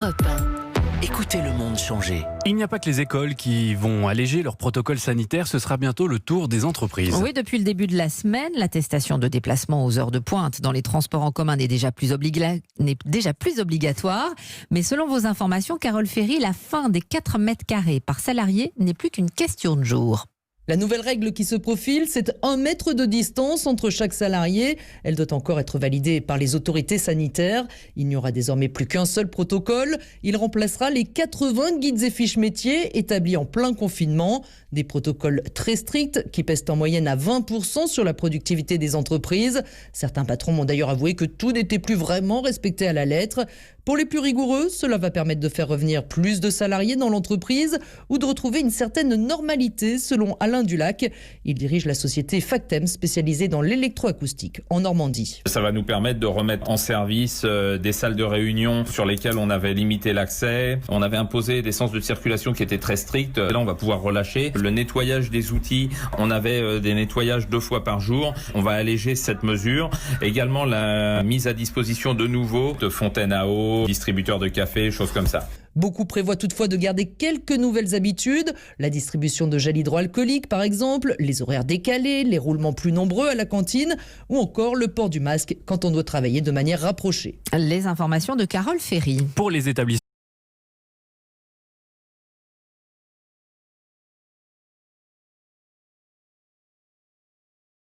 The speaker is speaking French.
Europe 1. Écoutez le monde changer. Il n'y a pas que les écoles qui vont alléger leur protocole sanitaire, ce sera bientôt le tour des entreprises. Oui, depuis le début de la semaine, l'attestation de déplacement aux heures de pointe dans les transports en commun n'est déjà plus obligatoire. Mais selon vos informations, Carole Ferry, la fin des 4 mètres carrés par salarié n'est plus qu'une question de jours. La nouvelle règle qui se profile, c'est 1 mètre de distance entre chaque salarié. Elle doit encore être validée par les autorités sanitaires. Il n'y aura désormais plus qu'un seul protocole. Il remplacera les 80 guides et fiches métiers établis en plein confinement. Des protocoles très stricts qui pèsent en moyenne à 20% sur la productivité des entreprises. Certains patrons m'ont d'ailleurs avoué que tout n'était plus vraiment respecté à la lettre. Pour les plus rigoureux, cela va permettre de faire revenir plus de salariés dans l'entreprise ou de retrouver une certaine normalité, selon Alain Dulac. Il dirige la société Factem, spécialisée dans l'électroacoustique en Normandie. Ça va nous permettre de remettre en service des salles de réunion sur lesquelles on avait limité l'accès. On avait imposé des sens de circulation qui étaient très stricts. Là, on va pouvoir relâcher. Le nettoyage des outils, on avait des nettoyages 2 fois par jour. On va alléger cette mesure. Également, la mise à disposition de nouveau de fontaines à eau, distributeurs de café, choses comme ça. Beaucoup prévoient toutefois de garder quelques nouvelles habitudes. La distribution de gel hydroalcoolique, par exemple, les horaires décalés, les roulements plus nombreux à la cantine ou encore le port du masque quand on doit travailler de manière rapprochée. Les informations de Carole Ferry. Pour les établissements